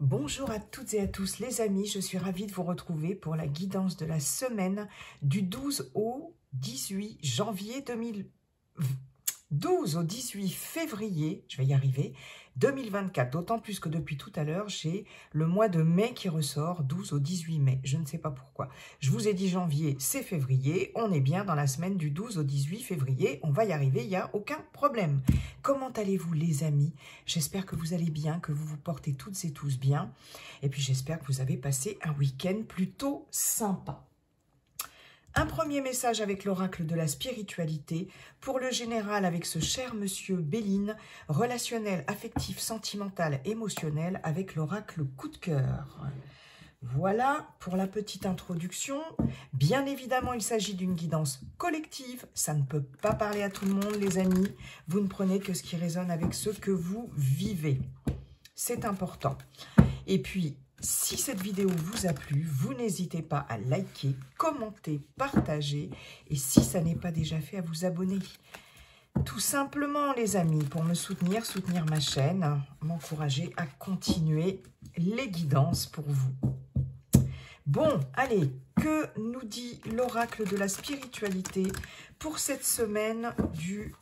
Bonjour à toutes et à tous les amis, je suis ravie de vous retrouver pour la guidance de la semaine du 12 au 18 janvier 12 au 18 février, je vais y arriver, 2024. D'autant plus que depuis tout à l'heure, j'ai le mois de mai qui ressort, 12 au 18 mai. Je ne sais pas pourquoi. Je vous ai dit janvier, c'est février. On est bien dans la semaine du 12 au 18 février. On va y arriver, il n'y a aucun problème. Comment allez-vous les amis? J'espère que vous allez bien, que vous vous portez toutes et tous bien. Et puis j'espère que vous avez passé un week-end plutôt sympa. Un premier message avec l'oracle de la spiritualité, pour le général avec ce cher monsieur Béline, relationnel, affectif, sentimental, émotionnel, avec l'oracle coup de cœur. Voilà pour la petite introduction. Bien évidemment, il s'agit d'une guidance collective. Ça ne peut pas parler à tout le monde, les amis. Vous ne prenez que ce qui résonne avec ce que vous vivez. C'est important. Et puis, si cette vidéo vous a plu, vous n'hésitez pas à liker, commenter, partager. Et si ça n'est pas déjà fait, à vous abonner. Tout simplement, les amis, pour me soutenir ma chaîne, m'encourager à continuer les guidances pour vous. Bon, allez, que nous dit l'oracle de la spiritualité pour cette semaine du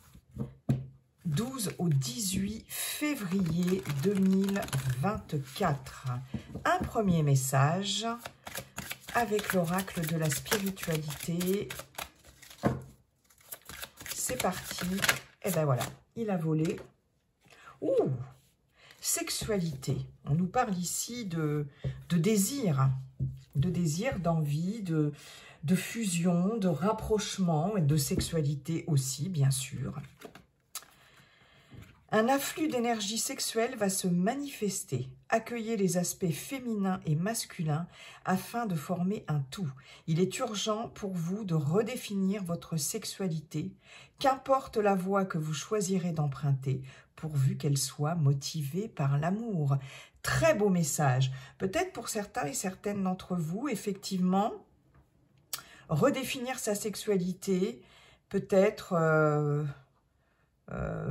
12 au 18 février 2024. Un premier message avec l'oracle de la spiritualité. C'est parti. Et ben voilà, il a volé. Ouh, sexualité. On nous parle ici de désir. De désir, d'envie, de fusion, de rapprochement et de sexualité aussi, bien sûr. Un afflux d'énergie sexuelle va se manifester. Accueillez les aspects féminins et masculins afin de former un tout. Il est urgent pour vous de redéfinir votre sexualité, qu'importe la voie que vous choisirez d'emprunter, pourvu qu'elle soit motivée par l'amour. Très beau message. Peut-être pour certains et certaines d'entre vous, effectivement, redéfinir sa sexualité, peut-être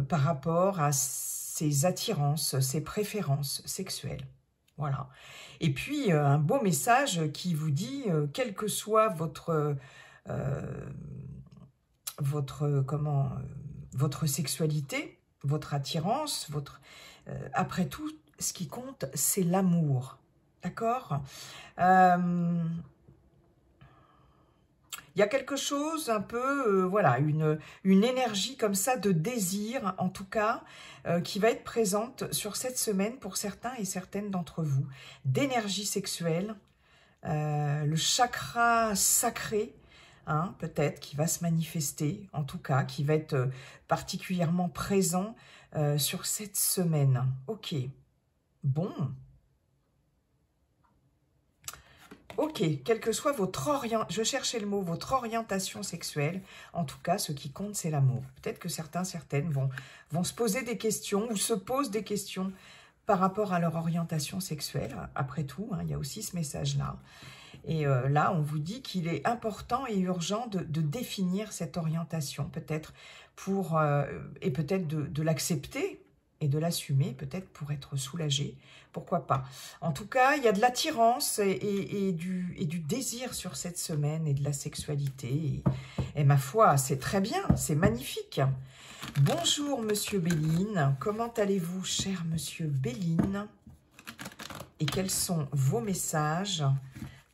par rapport à ses attirances, ses préférences sexuelles. Voilà. Et puis, un beau message qui vous dit, quelle que soit votre sexualité, votre attirance, après tout, ce qui compte, c'est l'amour. D'accord ? Il y a quelque chose un peu, voilà, une énergie comme ça de désir, en tout cas, qui va être présente sur cette semaine pour certains et certaines d'entre vous. D'énergie sexuelle, le chakra sacré, hein, peut-être, qui va se manifester, en tout cas, qui va être particulièrement présent sur cette semaine. Ok, bon. Ok, quelle que soit votre je cherchais le mot, votre orientation sexuelle, en tout cas, ce qui compte, c'est l'amour. Peut-être que certaines vont se poser des questions ou se posent des questions par rapport à leur orientation sexuelle. Après tout, hein, il y a aussi ce message-là. Et là, on vous dit qu'il est important et urgent de définir cette orientation, peut-être et peut-être de l'accepter et de l'assumer, peut-être pour être soulagé. Pourquoi pas? En tout cas, il y a de l'attirance et du désir sur cette semaine et de la sexualité. Et ma foi, c'est très bien, c'est magnifique. Bonjour, monsieur Béline. Comment allez-vous, cher monsieur Béline? Et quels sont vos messages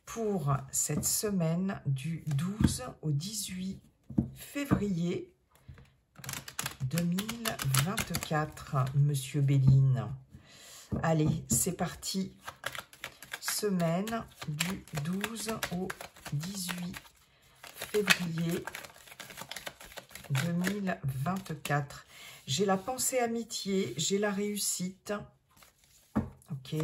pour cette semaine du 12 au 18 février 2024, monsieur Béline? Allez, c'est parti. Semaine du 12 au 18 février 2024. J'ai la pensée amitié, j'ai la réussite. Ok.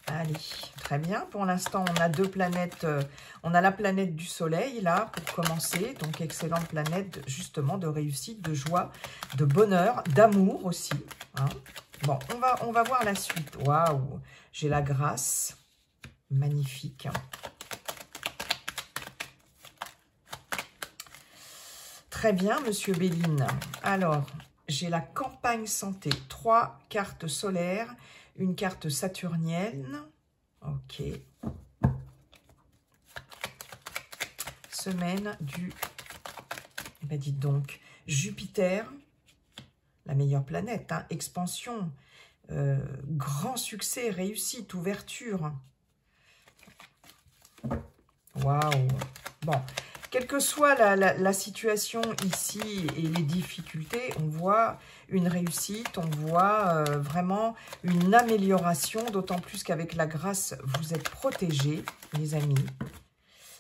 Allez, très bien. Pour l'instant, on a deux planètes. On a la planète du soleil, là, pour commencer. Donc, excellente planète, justement, de réussite, de joie, de bonheur, d'amour aussi. Hein. Bon, on va voir la suite. Waouh, j'ai la grâce. Magnifique. Très bien, monsieur Béline. Alors, j'ai la campagne santé. 3 cartes solaires, une carte saturnienne. Ok. Semaine du... Eh bien, dites donc, Jupiter, la meilleure planète, hein, expansion, grand succès, réussite, ouverture. Waouh! Bon, quelle que soit la situation ici et les difficultés, on voit une réussite, on voit vraiment une amélioration, d'autant plus qu'avec la grâce, vous êtes protégés, les amis.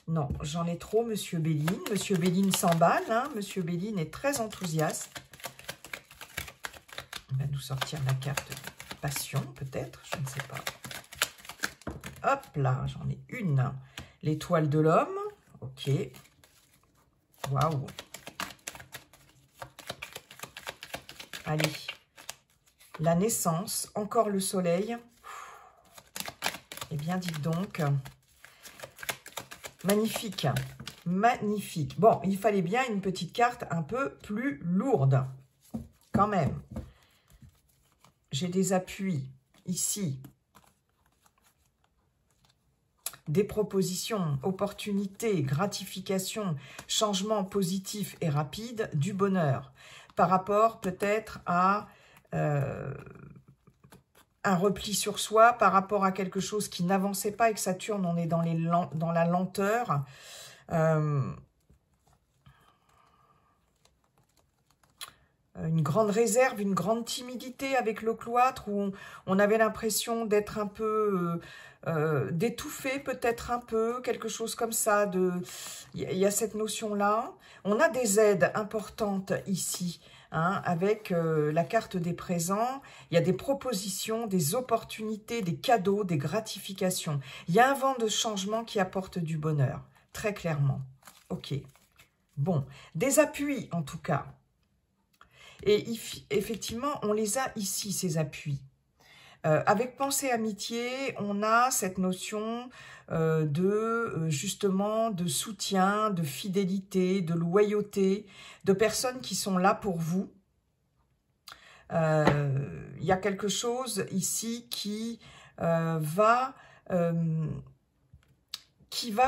Non, j'en ai trop, Monsieur Béline. Monsieur Béline s'emballe, hein. Monsieur Béline est très enthousiaste. Il va nous sortir la carte passion, peut-être, je ne sais pas. Hop là, j'en ai une. L'étoile de l'homme, ok. Waouh. Allez, la naissance, encore le soleil. Eh bien, dites donc... Magnifique, magnifique. Bon, il fallait bien une petite carte un peu plus lourde, quand même. J'ai des appuis ici. Des propositions, opportunités, gratifications, changements positifs et rapides, du bonheur. Par rapport peut-être à... un repli sur soi par rapport à quelque chose qui n'avançait pas. Avec Saturne, on est dans la lenteur. Une grande réserve, une grande timidité avec le cloître, où on avait l'impression d'être un peu... d'étouffer peut-être un peu, quelque chose comme ça. Il y a cette notion-là. On a des aides importantes ici. Hein, avec la carte des présents, il y a des propositions, des opportunités, des cadeaux, des gratifications. Il y a un vent de changement qui apporte du bonheur, très clairement. Ok. Bon, des appuis en tout cas. Et effectivement, on les a ici, ces appuis. Avec Pensée Amitié, on a cette notion justement de soutien, de fidélité, de loyauté, de personnes qui sont là pour vous. Il y a quelque chose ici qui va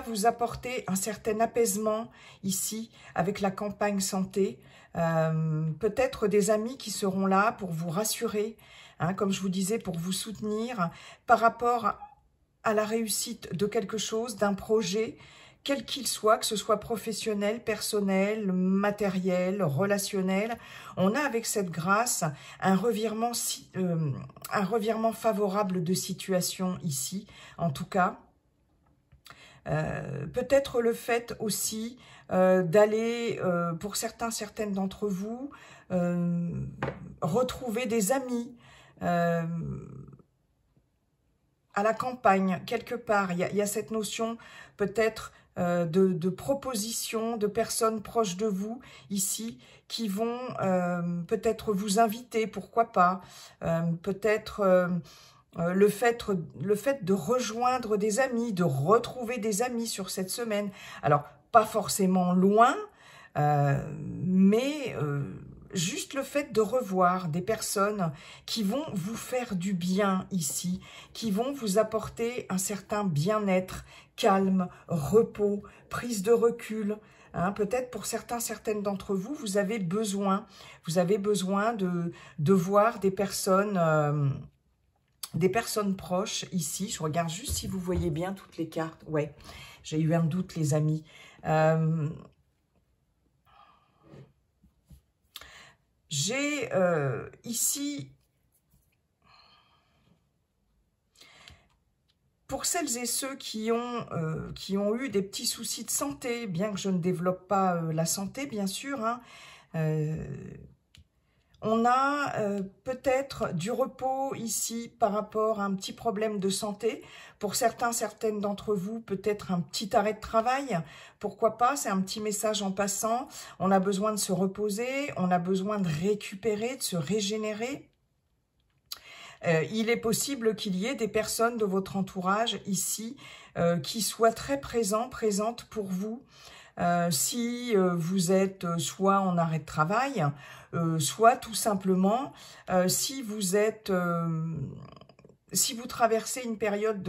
vous apporter un certain apaisement ici avec la campagne santé. Peut-être des amis qui seront là pour vous rassurer, hein, comme je vous disais, pour vous soutenir par rapport à la réussite de quelque chose, d'un projet, quel qu'il soit, que ce soit professionnel, personnel, matériel, relationnel. On a avec cette grâce un revirement favorable de situation ici, en tout cas. Peut-être le fait aussi d'aller, pour certaines d'entre vous, retrouver des amis à la campagne, quelque part. Il y a cette notion peut-être de propositions, de personnes proches de vous ici qui vont peut-être vous inviter, pourquoi pas, peut-être... le fait de rejoindre des amis, de retrouver des amis sur cette semaine. Alors, pas forcément loin, mais juste le fait de revoir des personnes qui vont vous faire du bien ici, qui vont vous apporter un certain bien-être, calme, repos, prise de recul. Hein, peut-être pour certaines d'entre vous, vous avez besoin de voir des personnes... des personnes proches ici. Je regarde juste si vous voyez bien toutes les cartes. Ouais, j'ai eu un doute, les amis. J'ai ici, pour celles et ceux qui ont eu des petits soucis de santé, bien que je ne développe pas la santé, bien sûr, hein, on a peut-être du repos ici par rapport à un petit problème de santé. Pour certaines d'entre vous, peut-être un petit arrêt de travail. Pourquoi pas? C'est un petit message en passant. On a besoin de se reposer, on a besoin de récupérer, de se régénérer. Il est possible qu'il y ait des personnes de votre entourage ici qui soient très présentes pour vous. si vous êtes soit en arrêt de travail, soit tout simplement si vous êtes... si vous traversez une période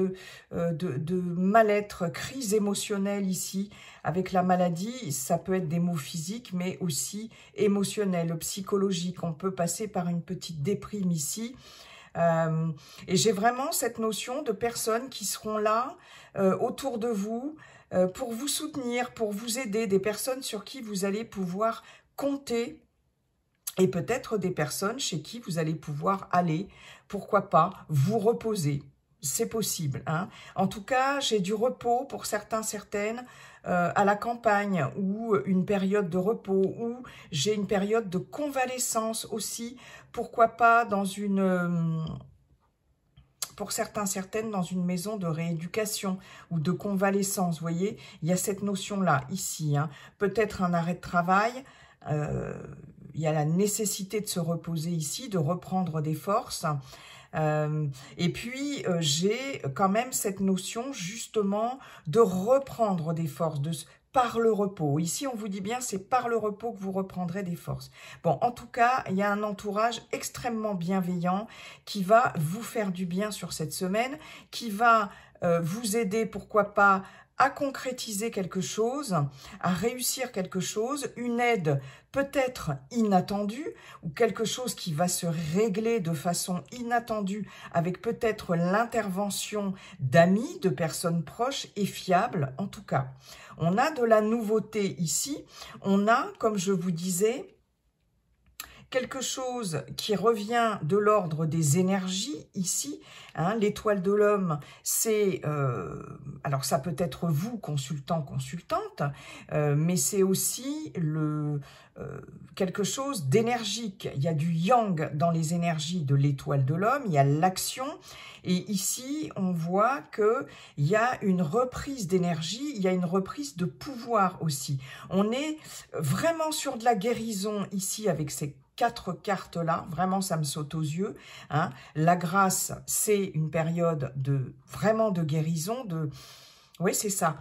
de mal-être, crise émotionnelle ici, avec la maladie, ça peut être des maux physiques, mais aussi émotionnels, psychologiques. On peut passer par une petite déprime ici. Et j'ai vraiment cette notion de personnes qui seront là, autour de vous, pour vous soutenir, pour vous aider, des personnes sur qui vous allez pouvoir compter, et peut-être des personnes chez qui vous allez pouvoir aller, pourquoi pas, vous reposer. C'est possible, hein. En tout cas, j'ai du repos pour certains, certaines, à la campagne, ou une période de repos, ou j'ai une période de convalescence aussi, pourquoi pas dans une... pour certains, certaines, dans une maison de rééducation ou de convalescence, vous voyez, il y a cette notion-là, ici, hein. Peut-être un arrêt de travail, il y a la nécessité de se reposer ici, de reprendre des forces. Et puis, j'ai quand même cette notion, justement, de reprendre des forces, par le repos. Ici, on vous dit bien, c'est par le repos que vous reprendrez des forces. Bon, en tout cas, il y a un entourage extrêmement bienveillant qui va vous faire du bien sur cette semaine, qui va vous aider, pourquoi pas, à concrétiser quelque chose, à réussir quelque chose, une aide peut-être inattendue, ou quelque chose qui va se régler de façon inattendue, avec peut-être l'intervention d'amis, de personnes proches et fiables, en tout cas. On a de la nouveauté ici, on a, comme je vous disais, quelque chose qui revient de l'ordre des énergies ici, hein, l'étoile de l'homme, c'est, alors ça peut être vous, consultant, consultante, mais c'est aussi quelque chose d'énergique. Il y a du yang dans les énergies de l'étoile de l'homme, il y a l'action, et ici on voit qu'il y a une reprise d'énergie, il y a une reprise de pouvoir aussi. On est vraiment sur de la guérison ici avec ces 4 cartes-là, vraiment ça me saute aux yeux, hein. La grâce, c'est une période vraiment de guérison, oui, c'est ça.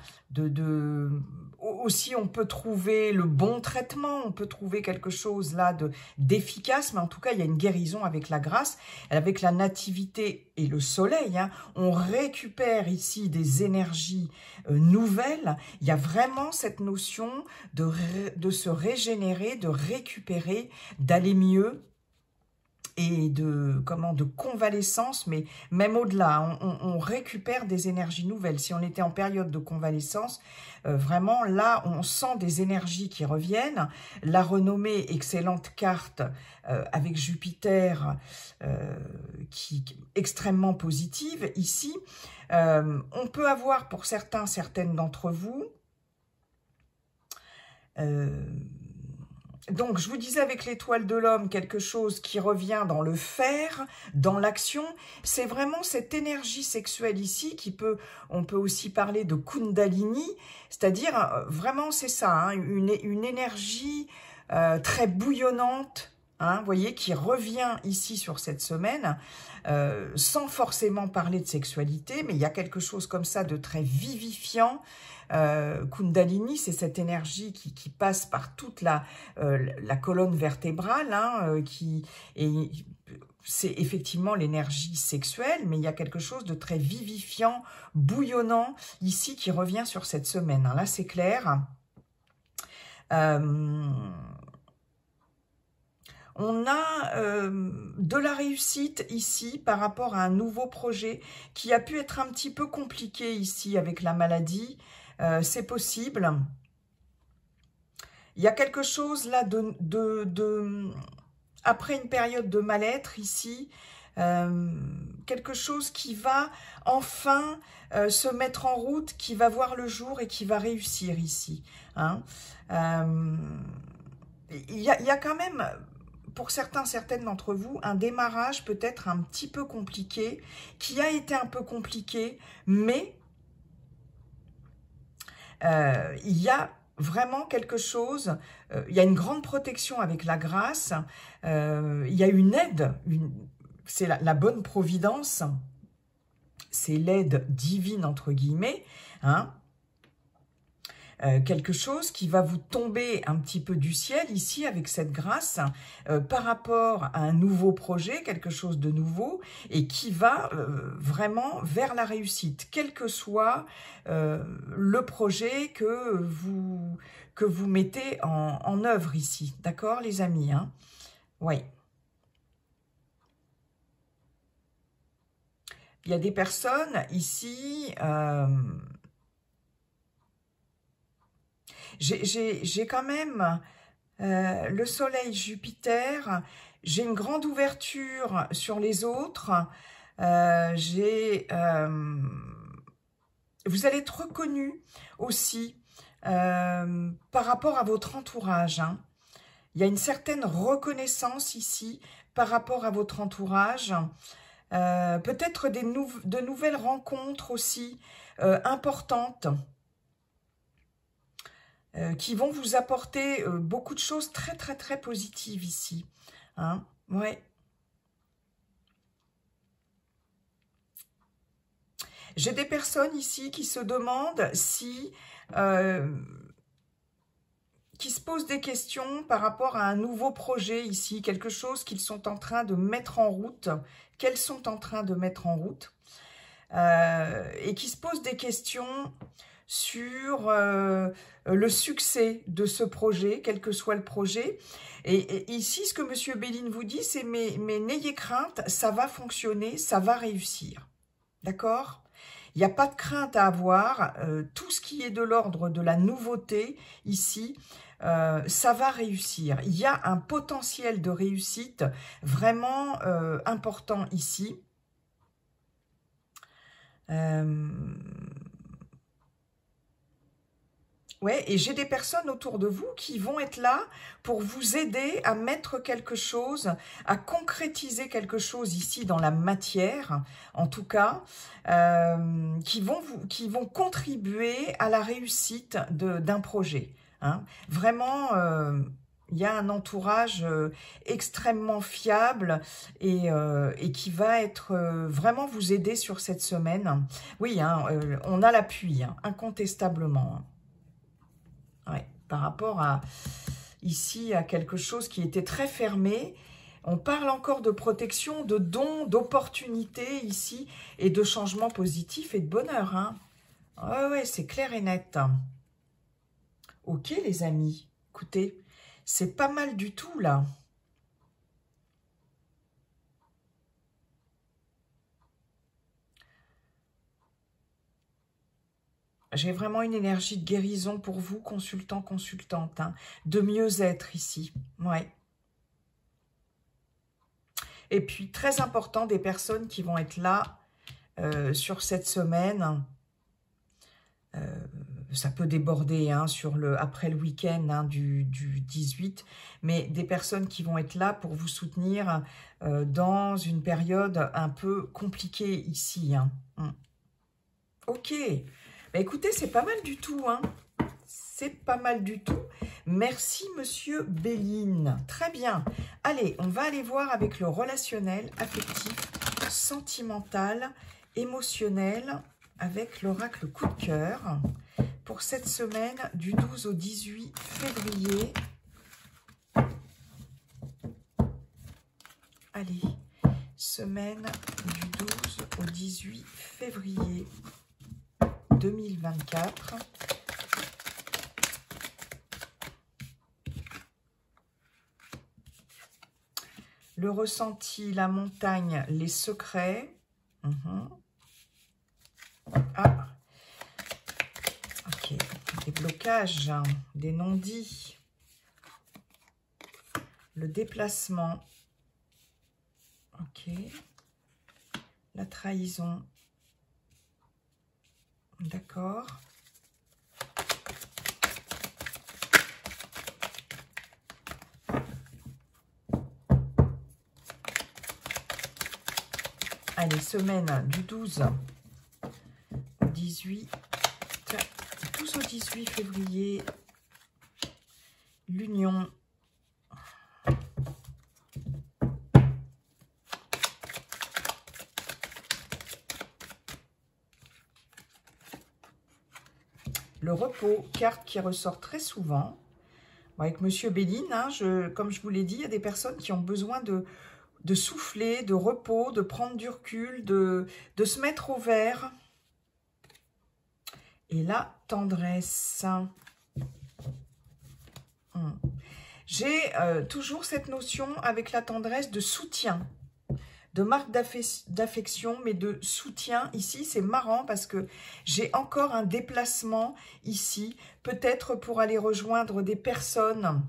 Aussi, on peut trouver le bon traitement, on peut trouver quelque chose là d'efficace, mais en tout cas, il y a une guérison avec la grâce, avec la nativité et le soleil, hein. On récupère ici des énergies nouvelles. Il y a vraiment cette notion de se régénérer, de récupérer, d'aller mieux, et de convalescence, mais même au-delà, on récupère des énergies nouvelles. Si on était en période de convalescence, vraiment là, on sent des énergies qui reviennent. La renommée, excellente carte avec Jupiter, qui est extrêmement positive ici. On peut avoir pour certains, certaines d'entre vous, donc, je vous disais avec l'étoile de l'homme, quelque chose qui revient dans le faire, dans l'action. C'est vraiment cette énergie sexuelle ici on peut aussi parler de Kundalini, c'est-à-dire vraiment c'est ça, hein, une énergie très bouillonnante, hein, vous voyez, qui revient ici sur cette semaine, sans forcément parler de sexualité, mais il y a quelque chose comme ça de très vivifiant. Kundalini, c'est cette énergie qui passe par toute la colonne vertébrale, hein, c'est effectivement l'énergie sexuelle, mais il y a quelque chose de très vivifiant, bouillonnant, ici, qui revient sur cette semaine, hein. Là, c'est clair. On a de la réussite ici par rapport à un nouveau projet qui a pu être un petit peu compliqué ici avec la maladie. C'est possible. Il y a quelque chose là après une période de mal-être ici, quelque chose qui va enfin se mettre en route, qui va voir le jour et qui va réussir ici, hein. Il y a quand même, pour certains, certaines d'entre vous, un démarrage peut-être un petit peu compliqué, qui a été un peu compliqué, mais il y a vraiment quelque chose, il y a une grande protection avec la grâce, il y a une aide, c'est la bonne providence, c'est l'aide divine entre guillemets, hein. quelque chose qui va vous tomber un petit peu du ciel ici avec cette grâce par rapport à un nouveau projet, quelque chose de nouveau et qui va vraiment vers la réussite, quel que soit le projet que vous mettez en œuvre ici. D'accord les amis, hein? Oui. Il y a des personnes ici... j'ai quand même le soleil, Jupiter, j'ai une grande ouverture sur les autres, vous allez être reconnu aussi par rapport à votre entourage, hein. Il y a une certaine reconnaissance ici par rapport à votre entourage, peut-être de nouvelles rencontres aussi importantes, qui vont vous apporter beaucoup de choses très, très, très positives ici. Hein, ouais. J'ai des personnes ici qui se demandent si... qui se posent des questions par rapport à un nouveau projet ici, quelque chose qu'ils sont en train de mettre en route, qu'elles sont en train de mettre en route, et qui se posent des questions sur le succès de ce projet, quel que soit le projet. Et ici, ce que M. Béline vous dit, c'est mais n'ayez crainte, ça va fonctionner, ça va réussir. D'accord ? Il n'y a pas de crainte à avoir. Tout ce qui est de l'ordre de la nouveauté, ici, ça va réussir. Il y a un potentiel de réussite vraiment important ici. Ouais, et j'ai des personnes autour de vous qui vont être là pour vous aider à mettre quelque chose, à concrétiser quelque chose ici dans la matière, en tout cas, qui vont contribuer à la réussite d'un projet. Hein. Vraiment, il y a un entourage extrêmement fiable et qui va être vraiment vous aider sur cette semaine. Oui, hein, on a l'appui, hein, incontestablement. Ouais, par rapport à ici à quelque chose qui était très fermé. On parle encore de protection, de dons, d'opportunités ici et de changements positifs et de bonheur. Hein. Ouais, c'est clair et net. Ok les amis, écoutez, c'est pas mal du tout là. J'ai vraiment une énergie de guérison pour vous, consultants, consultantes, hein, de mieux-être ici. Ouais. Et puis, très important, des personnes qui vont être là sur cette semaine. Ça peut déborder hein, après le week-end hein, du 18, mais des personnes qui vont être là pour vous soutenir dans une période un peu compliquée ici. Hein. Ok. Bah, écoutez, c'est pas mal du tout, hein. C'est pas mal du tout. Merci, Monsieur Béline. Très bien. Allez, on va aller voir avec le relationnel, affectif, sentimental, émotionnel, avec l'oracle coup de cœur pour cette semaine du 12 au 18 février. Allez, semaine du 12 au 18 février 2024. Le ressenti, la montagne, les secrets. Ah, ok. Des blocages, des non-dits. Le déplacement. Ok. La trahison. D'accord. Allez, semaine du 12 au 18, 12 au 18 février, l'union. Le repos, carte qui ressort très souvent. Bon, avec Monsieur Béline, hein, comme je vous l'ai dit, il y a des personnes qui ont besoin de souffler, de repos, de prendre du recul, de se mettre au vert. Et la tendresse. J'ai toujours cette notion avec la tendresse de soutien, de marque d'affection, mais de soutien. Ici, c'est marrant parce que j'ai encore un déplacement ici, peut-être pour aller rejoindre des personnes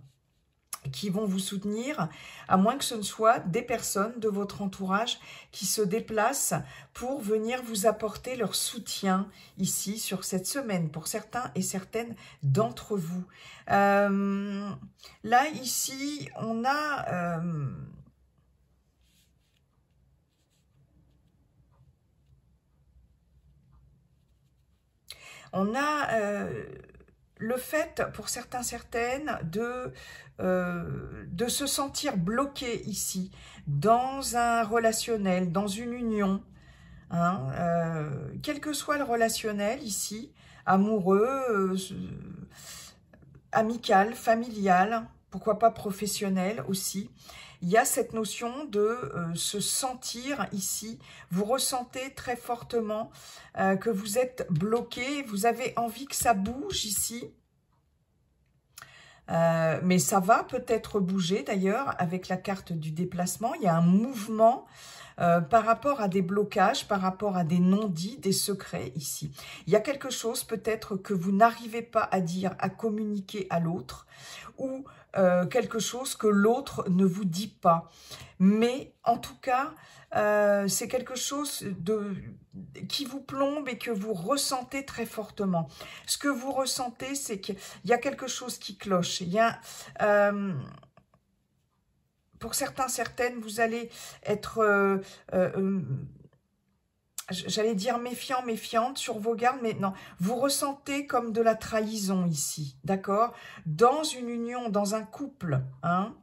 qui vont vous soutenir, à moins que ce ne soit des personnes de votre entourage qui se déplacent pour venir vous apporter leur soutien ici sur cette semaine, pour certains et certaines d'entre vous. Là, ici, on a... le fait, pour certains, certaines, de se sentir bloqué ici, dans un relationnel, dans une union, hein, quel que soit le relationnel ici, amoureux, amical, familial, pourquoi pas professionnel aussi, il y a cette notion de se sentir ici, vous ressentez très fortement que vous êtes bloqué, vous avez envie que ça bouge ici, mais ça va peut-être bouger d'ailleurs avec la carte du déplacement, il y a un mouvement par rapport à des blocages, par rapport à des non-dits, des secrets ici. Il y a quelque chose peut-être que vous n'arrivez pas à dire, à communiquer à l'autre, ou quelque chose que l'autre ne vous dit pas. Mais en tout cas, c'est quelque chose qui vous plombe et que vous ressentez très fortement. Ce que vous ressentez, c'est qu'il y a quelque chose qui cloche. Il y a... pour certains, certaines, vous allez être, j'allais dire méfiant, méfiante sur vos gardes, mais non, vous ressentez comme de la trahison ici, d'accord? Dans une union, dans un couple, hein,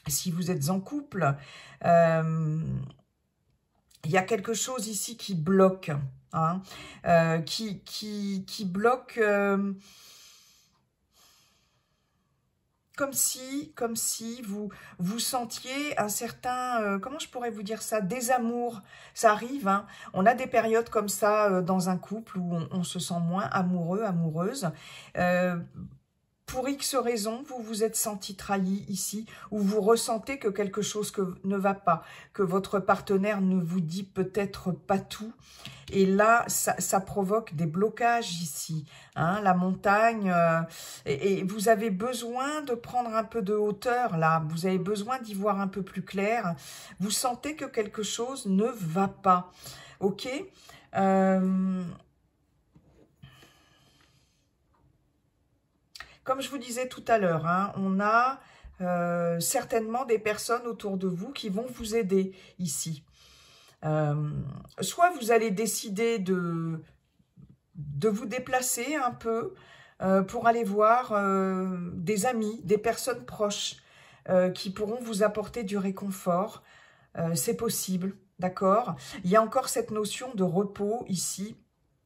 si vous êtes en couple, il y a quelque chose ici qui bloque, hein, qui bloque... comme si vous sentiez un certain, comment je pourrais vous dire ça, désamour. Ça arrive, hein. On a des périodes comme ça dans un couple où on se sent moins amoureux, amoureuse. Pour X raisons, vous vous êtes senti trahi ici, ou vous ressentez que quelque chose ne va pas, que votre partenaire ne vous dit peut-être pas tout. Et là, ça provoque des blocages ici, hein, la montagne. Et vous avez besoin de prendre un peu de hauteur là, vous avez besoin d'y voir un peu plus clair. Vous sentez que quelque chose ne va pas, ok? Comme je vous disais tout à l'heure, hein, on a certainement des personnes autour de vous qui vont vous aider ici. Soit vous allez décider de vous déplacer un peu pour aller voir des amis, des personnes proches qui pourront vous apporter du réconfort. C'est possible, d'accord? Il y a encore cette notion de repos ici.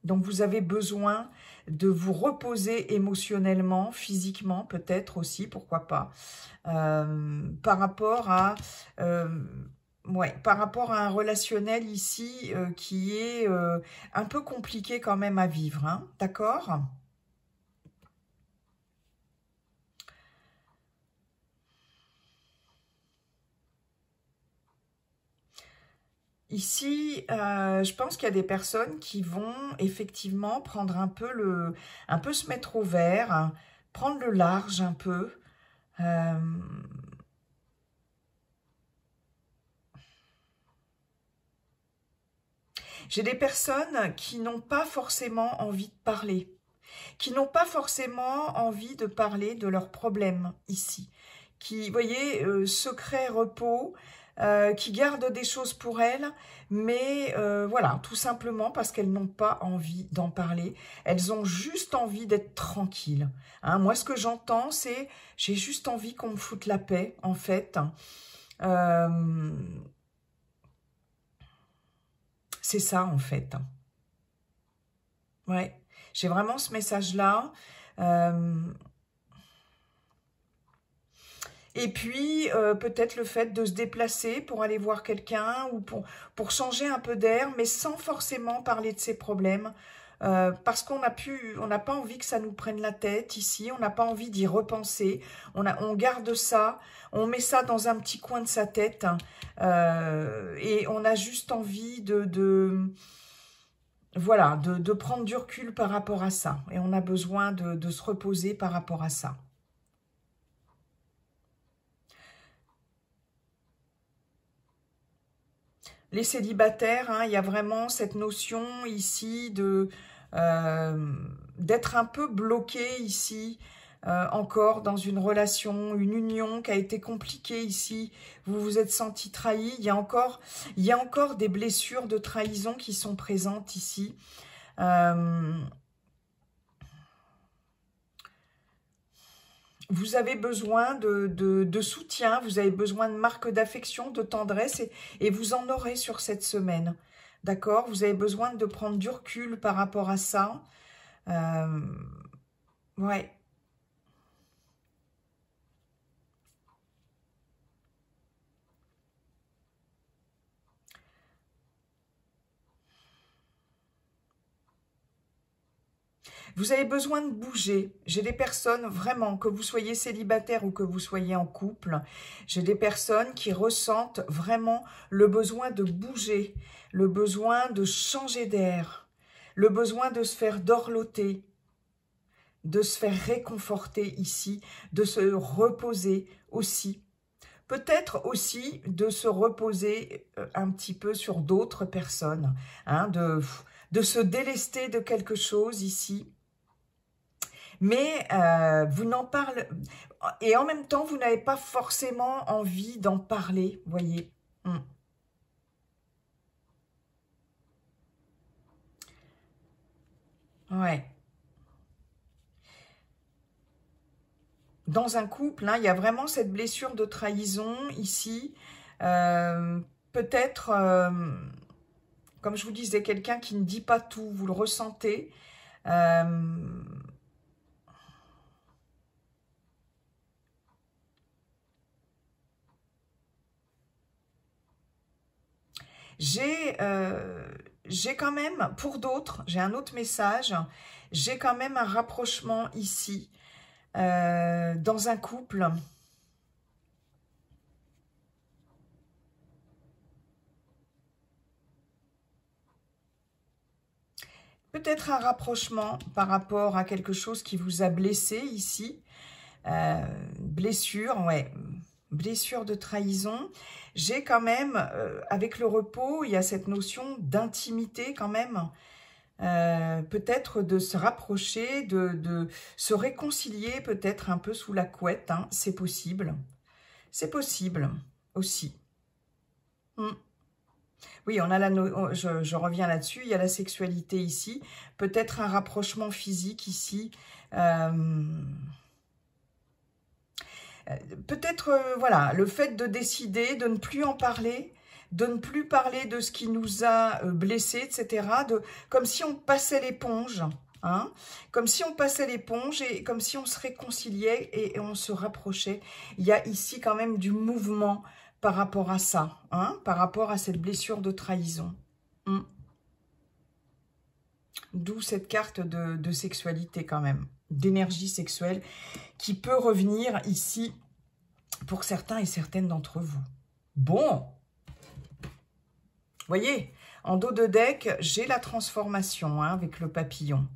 Donc, vous avez besoin de vous reposer émotionnellement, physiquement peut-être aussi, pourquoi pas, par rapport à... par rapport à un relationnel ici qui est un peu compliqué quand même à vivre, hein, d'accord? Ici, je pense qu'il y a des personnes qui vont effectivement prendre un peu se mettre au vert, hein, prendre le large un peu. J'ai des personnes qui n'ont pas forcément envie de parler, qui n'ont pas forcément envie de parler de leurs problèmes ici, qui, vous voyez, secret, repos, qui gardent des choses pour elles, mais voilà, tout simplement parce qu'elles n'ont pas envie d'en parler. Elles ont juste envie d'être tranquilles. Hein, moi, ce que j'entends, c'est « j'ai juste envie qu'on me foute la paix », en fait. C'est ça, en fait. Ouais. J'ai vraiment ce message-là. Et puis, peut-être le fait de se déplacer pour aller voir quelqu'un ou pour changer un peu d'air, mais sans forcément parler de ses problèmes. Parce qu'on n'a pas envie que ça nous prenne la tête ici, on n'a pas envie d'y repenser. On garde ça, on met ça dans un petit coin de sa tête et on a juste envie voilà, de prendre du recul par rapport à ça. Et on a besoin de se reposer par rapport à ça. Les célibataires, hein, il y a vraiment cette notion ici d'être un peu bloqué ici, encore dans une relation, une union qui a été compliquée ici. Vous vous êtes senti trahi. Il y a encore des blessures de trahison qui sont présentes ici. Vous avez besoin de soutien, vous avez besoin de marques d'affection, de tendresse, et vous en aurez sur cette semaine. D'accord? Vous avez besoin de prendre du recul par rapport à ça. Ouais. Vous avez besoin de bouger. J'ai des personnes, vraiment, que vous soyez célibataire ou que vous soyez en couple, j'ai des personnes qui ressentent vraiment le besoin de bouger, le besoin de changer d'air, le besoin de se faire dorloter, de se faire réconforter ici, de se reposer aussi. Peut-être aussi de se reposer un petit peu sur d'autres personnes, hein, de se délester de quelque chose ici. Mais vous n'en parlez... Et en même temps, vous n'avez pas forcément envie d'en parler, voyez. Ouais. Dans un couple, hein, il y a vraiment cette blessure de trahison ici. Peut-être, comme je vous disais, quelqu'un qui ne dit pas tout, vous le ressentez. J'ai quand même, pour d'autres, j'ai un autre message, j'ai quand même un rapprochement ici, dans un couple. Peut-être un rapprochement par rapport à quelque chose qui vous a blessé ici. Blessure, ouais, blessure de trahison. J'ai quand même, avec le repos, il y a cette notion d'intimité quand même. Peut-être de se rapprocher, de se réconcilier peut-être un peu sous la couette. Hein, c'est possible. C'est possible aussi. Oui, on a je reviens là-dessus, il y a la sexualité ici, peut-être un rapprochement physique ici, peut-être, voilà, le fait de décider de ne plus en parler, de ne plus parler de ce qui nous a blessés, etc., comme si on passait l'éponge, hein, comme si on passait l'éponge et comme si on se réconciliait et on se rapprochait. Il y a ici quand même du mouvement par rapport à ça, hein, par rapport à cette blessure de trahison. D'où cette carte de sexualité quand même, d'énergie sexuelle qui peut revenir ici pour certains et certaines d'entre vous. Bon, voyez, en dos de deck, j'ai la transformation, hein, avec le papillon.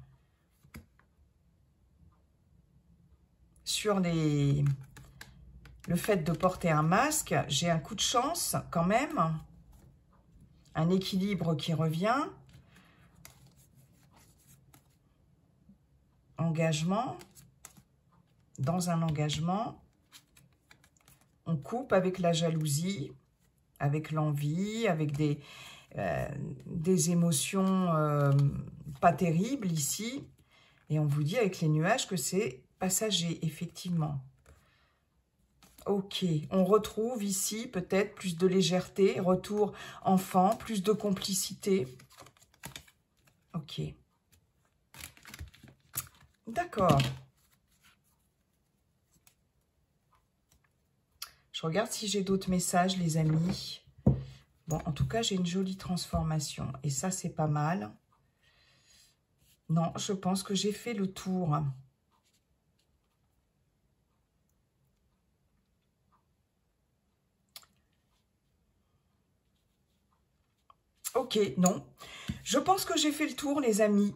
Sur le fait de porter un masque, j'ai un coup de chance quand même, un équilibre qui revient, engagement, dans un engagement, on coupe avec la jalousie, avec l'envie, avec des émotions pas terribles ici. Et on vous dit avec les nuages que c'est passager, effectivement. Ok, on retrouve ici peut-être plus de légèreté, retour enfant, plus de complicité. Ok. D'accord. Je regarde si j'ai d'autres messages, les amis. Bon, en tout cas, j'ai une jolie transformation. Et ça, c'est pas mal. Non, je pense que j'ai fait le tour. Ok, non. Je pense que j'ai fait le tour, les amis.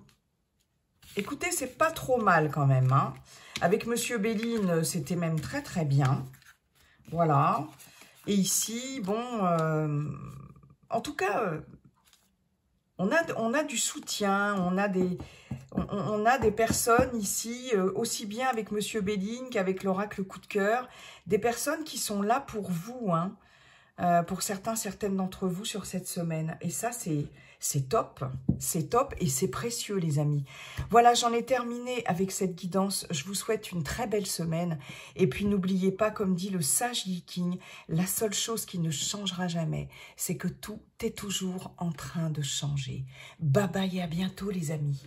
Écoutez, c'est pas trop mal quand même. Hein. Avec Monsieur Béline, c'était même très très bien. Voilà. Et ici, bon, en tout cas, on a du soutien, on a des personnes ici, aussi bien avec Monsieur Béline qu'avec l'oracle coup de cœur, des personnes qui sont là pour vous, hein, pour certaines d'entre vous sur cette semaine. Et ça, c'est top et c'est précieux, les amis. Voilà, j'en ai terminé avec cette guidance. Je vous souhaite une très belle semaine. Et puis, n'oubliez pas, comme dit le sage Yi King, la seule chose qui ne changera jamais, c'est que tout est toujours en train de changer. Bye bye et à bientôt, les amis.